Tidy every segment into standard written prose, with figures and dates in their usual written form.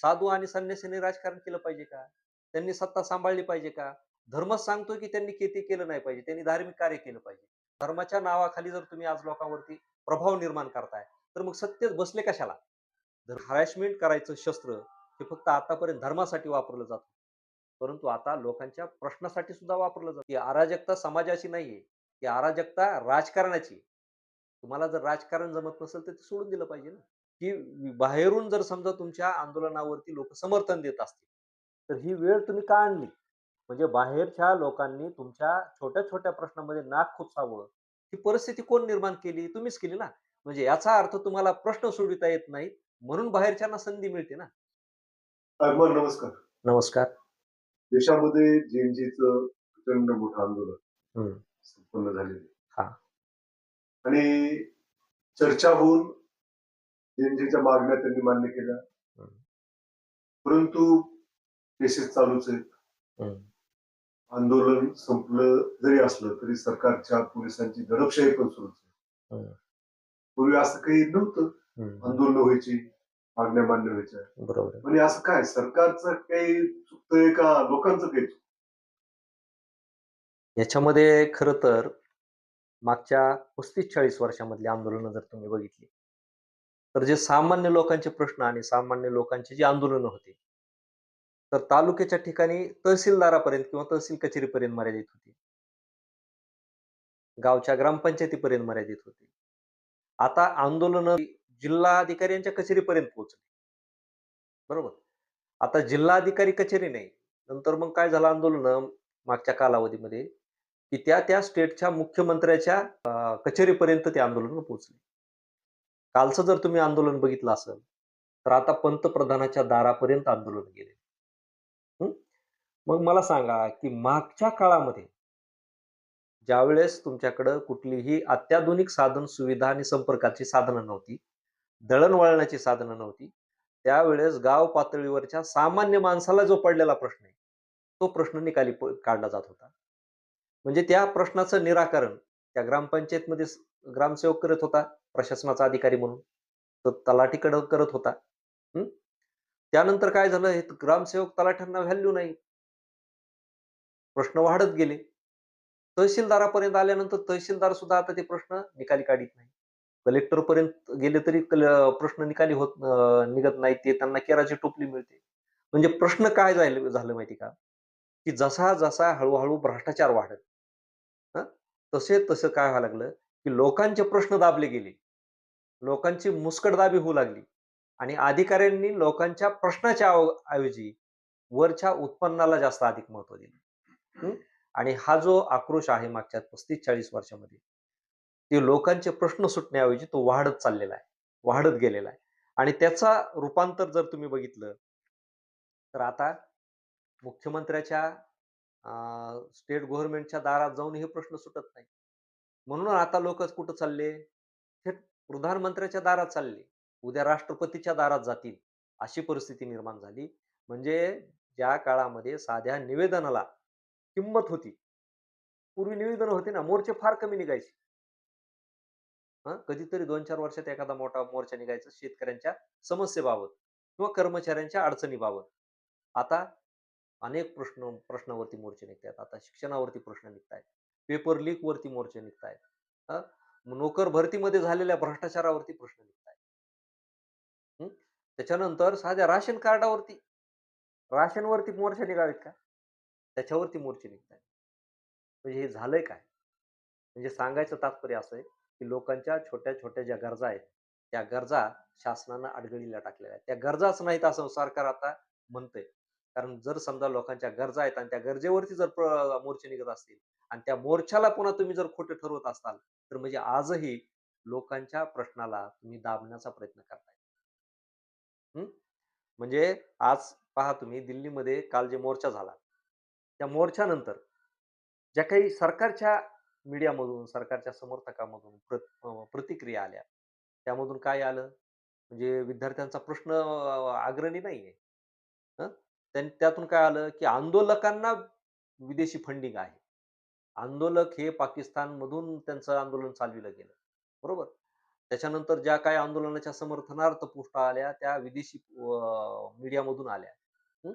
साधू आणि संन्यासींनी राजकारण केलं पाहिजे का? त्यांनी सत्ता सांभाळली पाहिजे का? धर्मच सांगतोय की त्यांनी ते केलं नाही पाहिजे. त्यांनी धार्मिक कार्य केलं पाहिजे. धर्माच्या नावाखाली जर तुम्ही आज लोकांवरती प्रभाव निर्माण करताय, तर मग सत्तेत बसले कशाला? जर हॅरेसमेंट करायचं शस्त्र हे फक्त आतापर्यंत धर्मासाठी वापरलं जातं. परंतु आता लोकांच्या प्रश्नासाठी सुद्धा वापरलं जातं. ही अराजकता समाजाची नाहीये. ही अराजकता राजकारणाची आहे. तुम्हाला जर राजकारण जमत नसेल तर ते सोडून दिलं पाहिजे ना. की बाहेरून जर समजा तुमच्या आंदोलनावरती लोक समर्थन देत असतील, तर ही वेळ तुम्ही का आणली? म्हणजे बाहेरच्या लोकांनी तुमच्या छोट्या-छोट्या प्रश्नामध्ये नाक खुपसावं, ही परिस्थिती कोण निर्माण केली? तुम्हीच केली ना. म्हणजे याचा अर्थ तुम्हाला प्रश्न सोडविता येत नाहीत, म्हणून बाहेरच्यांना संधी मिळते ना. अगमन नमस्कार. नमस्कार. देशामध्ये जेएनजीचं प्रचंड मोठं आंदोलन हं. संपन्न झालेलं आहे. हां. आणि चर्चा होऊन जेएनजीच्या मागण्या त्यांनी मान्य केल्या. हं, परंतु केसेस चालूच आहेत. हं, आंदोलन संपलं जरी असलं तरी सरकारच्या पोलिसांची दडपशाही पण सुरूच आहे. हं, पूर्वी असं काही नव्हतं. हं, हं. आंदोलनं व्हायची, मागण्या मान्य व्हायच्या. बरोबर आहे. म्हणजे असं काय सरकारचं काही चुकतंय का लोकांचं काही चुकतंय? याच्यामध्ये खरं तर मागच्या 35-40 वर्षामधली आंदोलनं जर तुम्ही बघितली, तर जे सामान्य लोकांचे प्रश्न आणि सामान्य लोकांची जी आंदोलनं होती, तर तालुक्याच्या ठिकाणी तहसीलदारापर्यंत किंवा तहसील कचेरीपर्यंत मर्यादित होती. गावच्या ग्रामपंचायतीपर्यंत मर्यादित होती. आता आंदोलनं जिल्हाधिकाऱ्यांच्या कचेरीपर्यंत पोहोचली. बरोबर? आता जिल्हाधिकारी कचेरी नाही. नंतर मग काय झालं आंदोलनं मागच्या कालावधीमध्ये, की त्या स्टेटच्या मुख्यमंत्र्याच्या कचेरीपर्यंत ते आंदोलनं पोहोचली. कालचं जर तुम्ही आंदोलन बघितलं असेल, तर आता पंतप्रधानाच्या दारापर्यंत आंदोलन गेले. हं. मग मला सांगा, की मागच्या काळामध्ये ज्यावेळेस तुमच्याकडं कुठलीही अत्याधुनिक साधन सुविधा आणि संपर्काची साधनं नव्हती, दळणवळणाची साधनं नव्हती, त्यावेळेस गाव पातळीवरच्या सामान्य माणसाला जो पडलेला प्रश्न आहे, तो प्रश्न निकाली काढला जात होता. म्हणजे त्या प्रश्नाचं निराकरण त्या ग्रामपंचायतमध्ये ग्रामसेवक करत होता, प्रशासनाचा अधिकारी म्हणून. तो तलाठीकडे करत होता. हं. त्यानंतर काय झालं, हे ग्रामसेवक तलाठ्यांना व्हॅल्यू नाही. प्रश्न वाढत गेले. तहसीलदारापर्यंत आल्यानंतर तहसीलदार सुद्धा आता ते प्रश्न निकाली काढीत नाही. कलेक्टरपर्यंत गेले तरी प्रश्न निकाली निघत नाहीत. ते त्यांना केराची टोपली मिळते. म्हणजे प्रश्न काय झालं झालं माहिती का? की जसा हळू भ्रष्टाचार वाढत, हं, तसं काय व्हायला लागलं, की लोकांचे प्रश्न दाबले गेले. लोकांची मुस्कटदाबी होऊ लागली आणि अधिकाऱ्यांनी लोकांच्या प्रश्नाच्या ऐवजी वरच्या उत्पन्नाला जास्त अधिक महत्त्व दिलं. हं. आणि हा जो आक्रोश आहे मागच्या 35-40 वर्षामध्ये, ते लोकांचे प्रश्न सुटण्याऐवजी तो वाढत चाललेला आहे. वाढत गेलेला आहे. आणि त्याचा रूपांतर जर तुम्ही बघितलं, तर आता मुख्यमंत्र्याच्या स्टेट गव्हर्नमेंटच्या दारात जाऊन हे प्रश्न सुटत नाही. म्हणून आता लोक कुठं चालले? थेट प्रधानमंत्र्याच्या दारात चालले. उद्या राष्ट्रपतीच्या दारात जातील, अशी परिस्थिती निर्माण झाली. म्हणजे ज्या काळामध्ये साध्या निवेदनाला किंमत होती. पूर्वी निवेदन होती ना, मोर्चे फार कमी निघायचे. कधीतरी 2-4 वर्षात एखादा मोठा मोर्चा निघायचा शेतकऱ्यांच्या समस्येबाबत किंवा कर्मचाऱ्यांच्या अडचणीबाबत. आता अनेक प्रश्नावरती मोर्चे निघतायत. आता शिक्षणावरती प्रश्न निघतायत. पेपर लीक वरती मोर्चे निघतायत. हं. नोकर भरतीमध्ये झालेल्या भ्रष्टाचारावरती प्रश्न निघतायत. हं. त्याच्यानंतर साध्या राशन कार्डावरती, राशनवरती मोर्चे निघावेत का? त्याच्यावरती मोर्चे निघतायत. म्हणजे हे झालंय काय? म्हणजे सांगायचं तात्पर्य असं आहे, की लोकांच्या छोट्या-छोट्या ज्या गरजा आहेत, त्या गरजा शासनानं अडगळीला टाकलेल्या आहेत. त्या गरजाच नाहीत असं सरकार आता म्हणतंय. कारण जर समजा लोकांच्या गरजा आहेत आणि त्या गरजेवरती जर मोर्चे निघत असतील आणि त्या मोर्चाला पुन्हा तुम्ही जर खोटं ठरवत असाल, तर म्हणजे आजही लोकांच्या प्रश्नाला तुम्ही दाबण्याचा प्रयत्न करताय. हं. म्हणजे आज पहा तुम्ही दिल्लीमध्ये काल जे मोर्चा झाला, त्या मोर्चानंतर ज्या काही सरकारच्या मीडियामधून, सरकारच्या समर्थकामधून प्रतिक्रिया आल्या. त्यामधून काय आलं? म्हणजे विद्यार्थ्यांचा प्रश्न अग्रणी नाहीये. हं. त्यातून काय आलं, की आंदोलकांना विदेशी फंडिंग आहे. आंदोलक हे पाकिस्तानमधून त्यांचं आंदोलन चालविलं गेलं. बरोबर? त्याच्यानंतर ज्या काही आंदोलनाच्या समर्थनार्थ पोस्टा आल्या त्या विदेशी मीडियामधून आल्या. हं.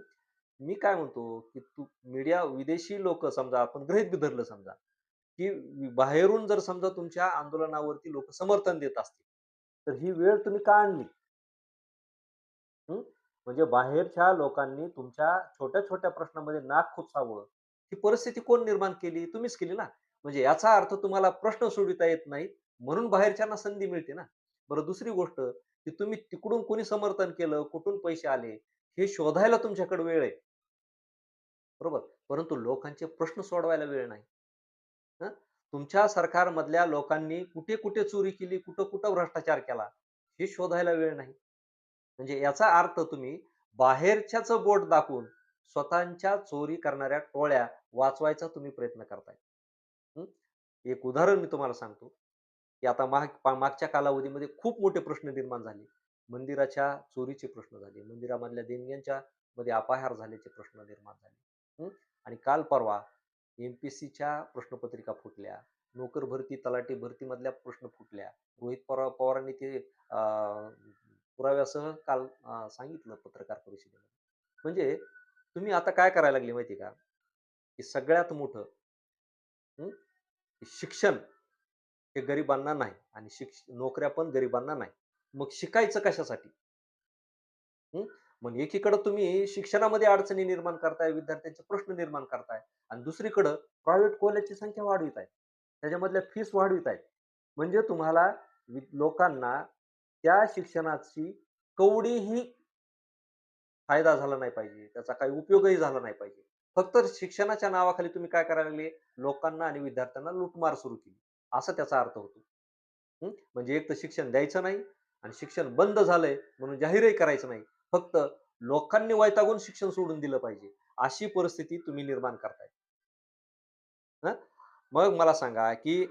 मी काय म्हणतो, की मीडिया विदेशी लोकं समजा आपण गृहीत बी धरलं समजा, की बाहेरून जर समजा तुमच्या आंदोलनावरती लोकं समर्थन देत असतील, तर ही वेळ तुम्ही का आणली? हं. म्हणजे बाहेरच्या लोकांनी तुमच्या छोट्या-छोट्या प्रश्नामध्ये नाक खुपसावं, ही परिस्थिती कोण निर्माण केली? तुम्हीच केली ना. म्हणजे याचा अर्थ तुम्हाला प्रश्न सोडविता येत नाहीत, म्हणून बाहेरच्यांना संधी मिळते ना. बरं दुसरी गोष्ट, की तुम्ही तिकडून कोणी समर्थन केलं, कुठून पैसे आले, हे शोधायला तुमच्याकडे वेळ आहे. बरोबर. परंतु लोकांचे प्रश्न सोडवायला वेळ नाही. हं. तुमच्या सरकारमधल्या लोकांनी कुठे-कुठे चोरी केली, कुठं-कुठं भ्रष्टाचार केला, हे शोधायला वेळ नाही. म्हणजे याचा अर्थ तुम्ही बाहेरच्याचं बोट दाखवून स्वतःच्या चोरी करणाऱ्या टोळ्या वाचवायचा तुम्ही प्रयत्न करताय. हं. एक उदाहरण मी तुम्हाला सांगतो, की आता मागच्या कालावधीमध्ये खूप मोठे प्रश्न निर्माण झाले. मंदिराच्या चोरीचे प्रश्न झाले. मंदिरामधल्या देणग्यांच्या मध्ये अपहार झाल्याचे प्रश्न निर्माण झाले. आणि काल परवा एम-पी-एस-सीच्या प्रश्नपत्रिका फुटल्या. नोकर भरती, तलाठी भरतीमधल्या प्रश्न फुटल्या. रोहित पवारांनी ते पुराव्यासह काल सांगितलं पत्रकार परिषदेमध्ये. म्हणजे तुम्ही आता काय करायला लागले माहिती आहे का? की सगळ्यात मोठं हं, की शिक्षण हे गरिबांना नाही आणि नोकऱ्या पण गरिबांना नाही. मग शिकायचं कशासाठी? हं. मग एकीकडे तुम्ही शिक्षणामध्ये अडचणी निर्माण करताय, विद्यार्थ्यांचे प्रश्न निर्माण करताय आणि दुसरीकडं प्रायव्हेट कॉलेजची संख्या वाढवीत त्याच्यामधल्या फीस वाढवीत म्हणजे तुम्हाला लोकांना त्या शिक्षणाची कवडीही फायदा झाला नाही पाहिजे. त्याचा काही उपयोगही झाला नाही पाहिजे. फक्त शिक्षणाच्या नावाखाली तुम्ही काय करायला लागले, लोकांना आणि विद्यार्थ्यांना लूटमार सुरू केली. असा त्याचा अर्थ होतो. म्हणजे एक तर शिक्षण द्यायचं नाही आणि शिक्षण बंद झालंय म्हणून जाहीरही करायचं नाही. फक्त लोकांनी वैतागून शिक्षण सोडून दिलं पाहिजे. अशी परिस्थिती तुम्ही निर्माण करताय. हं. मग मला सांगा, की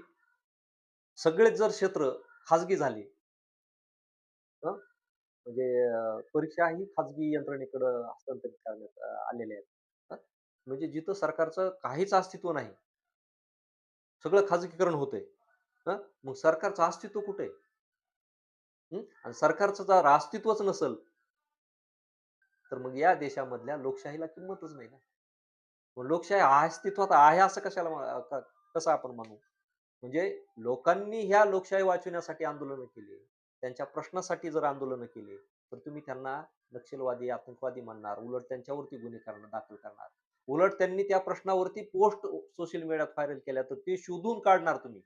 सगळेच जर क्षेत्र खाजगी झाले, हं, म्हणजे परीक्षा ही खाजगी यंत्रणेकडे हस्तांतरित करण्यात आलेल्या आहेत. हं. म्हणजे जिथं सरकारचं काहीच अस्तित्व नाही, सगळं खाजगीकरण होतंय. हं. मग सरकारचं अस्तित्व कुठे आहे? आणि सरकारचं जर अस्तित्वच नसेल, तर मग या देशामधल्या लोकशाहीला किंमतच नाही ना. मग लोकशाही अस्तित्वात आहे असं कशाला कसं आपण म्हणू? म्हणजे लोकांनी ह्या लोकशाही वाचवण्यासाठी आंदोलनं केली. त्यांच्या प्रश्नासाठी जर आंदोलनं केली, तर तुम्ही त्यांना नक्षलवादी, आतंकवादी म्हणणार. उलट त्यांच्यावरती गुन्हे दाखल करणार. उलट त्यांनी त्या प्रश्नावरती पोस्ट सोशल मीडियात व्हायरल केल्या, तर ते शोधून काढणार तुम्ही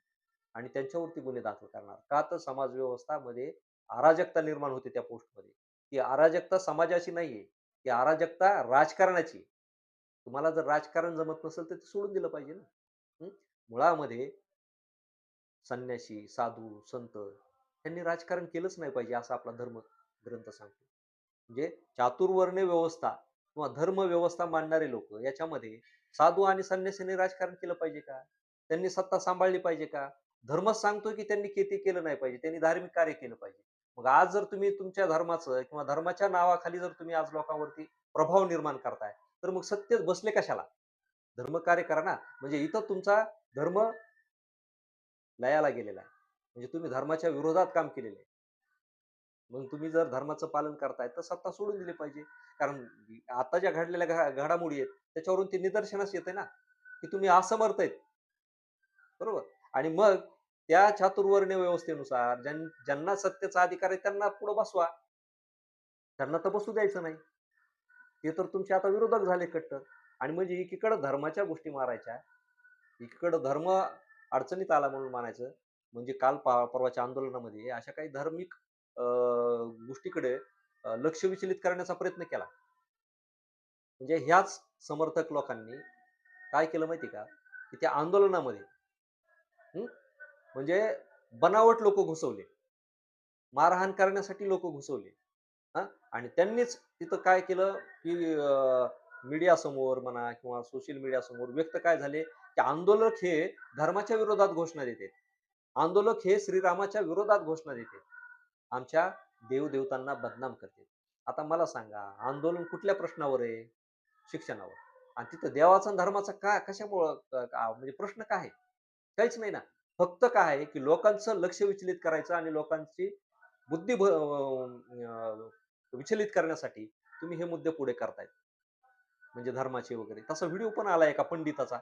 आणि त्यांच्यावरती गुन्हे दाखल करणार. का तर समाज व्यवस्थामध्ये अराजकता निर्माण होते त्या पोस्टमध्ये. ती अराजकता समाजाची नाहीये. ती अराजकता राजकारणाची. तुम्हाला जर राजकारण जमत नसेल, तर ते सोडून दिलं पाहिजे ना. हं. मुळामध्ये संन्यासी, साधू, संत यांनी राजकारण केलंच नाही पाहिजे असं आपला धर्म ग्रंथ सांगतो. म्हणजे चातुर्वर्ण्य व्यवस्था किंवा धर्म व्यवस्था मानणारे लोक याच्यामध्ये साधू आणि संन्यासींनी राजकारण केलं पाहिजे का? त्यांनी सत्ता सांभाळली पाहिजे का? धर्मच सांगतोय की त्यांनी ते केलं नाही पाहिजे. त्यांनी धार्मिक कार्य केलं पाहिजे. मग आज जर तुम्ही तुमच्या धर्माचं किंवा धर्माच्या नावाखाली जर तुम्ही आज लोकांवरती प्रभाव निर्माण करताय, तर मग सत्तेत बसले कशाला? धर्मकार्य करा ना. म्हणजे इथं तुमचा धर्म लयाला गेलेला आहे. म्हणजे तुम्ही धर्माच्या विरोधात काम केलेलं आहे. मग तुम्ही जर धर्माचं पालन करताय, तर सत्ता सोडून दिली पाहिजे. कारण आता ज्या घडलेल्या घडामोडी आहेत, त्याच्यावरून ते निदर्शनास येतंय ना, की तुम्ही असमर्थ आहेत. बरोबर? आणि मग त्या चातुर्वर्ण्य व्यवस्थेनुसार ज्यांना सत्तेचा अधिकार आहे त्यांना पुढे बसवा. त्यांना तर बसू द्यायचं नाही. ते तर तुमचे आता विरोधक झाले कट्टर. आणि म्हणजे एकीकडे धर्माच्या गोष्टी मारायच्या, एकीकडे धर्म अडचणीत आला म्हणून मानायचं. म्हणजे काल परवाच्या आंदोलनामध्ये अशा काही धार्मिक गोष्टीकडे लक्ष विचलित करण्याचा प्रयत्न केला. म्हणजे ह्याच समर्थक लोकांनी काय केलं माहिती का? की त्या आंदोलनामध्ये हं, म्हणजे बनावट लोकं घुसवले. मारहाण करण्यासाठी लोकं घुसवले. हां. आणि त्यांनीच तिथं काय केलं, की मीडियासमोर म्हणा किंवा सोशल मीडियासमोर व्यक्त काय झाले, की आंदोलक हे धर्माच्या विरोधात घोषणा देतात. आंदोलक हे श्रीरामाच्या विरोधात घोषणा देतात. आमच्या देव-देवतांना बदनाम करतात. आता मला सांगा, आंदोलन कुठल्या प्रश्नावर आहे? शिक्षणावर. आणि तिथं देवाचा आणि धर्माचा कशामुळं म्हणजे प्रश्न काय आहे? काहीच नाही ना. फक्त काय आहे, की लोकांचं लक्ष विचलित करायचं आणि लोकांची बुद्धी विचलित करण्यासाठी तुम्ही हे मुद्दे पुढे करतायत. म्हणजे धर्माचे वगैरे. तसा व्हिडिओ पण आला एका पंडिताचा,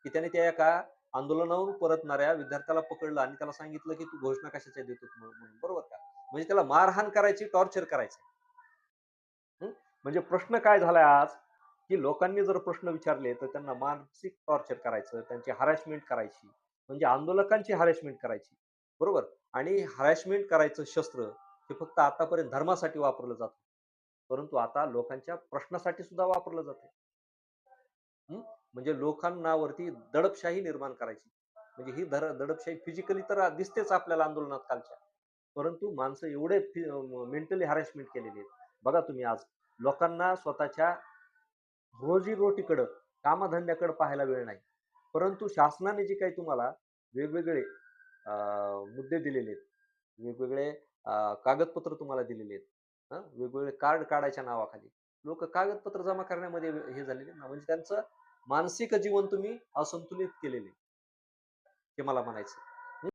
की त्याने त्या एका आंदोलनावरून परतणाऱ्या विद्यार्थ्याला पकडलं आणि त्याला सांगितलं, की "तू घोषणा कशाच्या देतो म्हणून." बरोबर का? म्हणजे त्याला मारहाण करायची, टॉर्चर करायचं. हं. म्हणजे प्रश्न काय झालाय आज, की लोकांनी जर प्रश्न विचारले, तर त्यांना मानसिक टॉर्चर करायचं, त्यांची हॅरॅसमेंट करायची, म्हणजे आंदोलकांची हॅरॅसमेंट करायची. बरोबर? आणि हॅरॅसमेंट करायचं शस्त्र हे फक्त आतापर्यंत धर्मासाठी वापरलं जातं. परंतु आता लोकांच्या प्रश्नासाठी सुद्धा वापरलं जातंय. हं. म्हणजे लोकांवरती दडपशाही निर्माण करायची. म्हणजे ही दडपशाही फिजिकली तर दिसतेच आपल्याला आंदोलनात कालच्या. परंतु माणसं एवढे मेंटली हॅरॅसमेंट केलेली आहेत. बघा तुम्ही आज लोकांना स्वतःच्या रोजी-रोटीकडं, कामधंद्याकडे पाहायला वेळ नाही. परंतु शासनाने जे काही तुम्हाला वेगवेगळे अ, मुद्दे दिलेले आहेत, वेगवेगळे कागदपत्र तुम्हाला दिलेले आहेत. वेगवेगळे कार्ड काढायच्या नावाखाली. लोकं कागदपत्र जमा करण्यामध्ये हे झालेले आहेत ना, म्हणजे त्यांचं मानसिक जीवन तुम्ही असंतुलित केलेलं आहे, हे मला म्हणायचं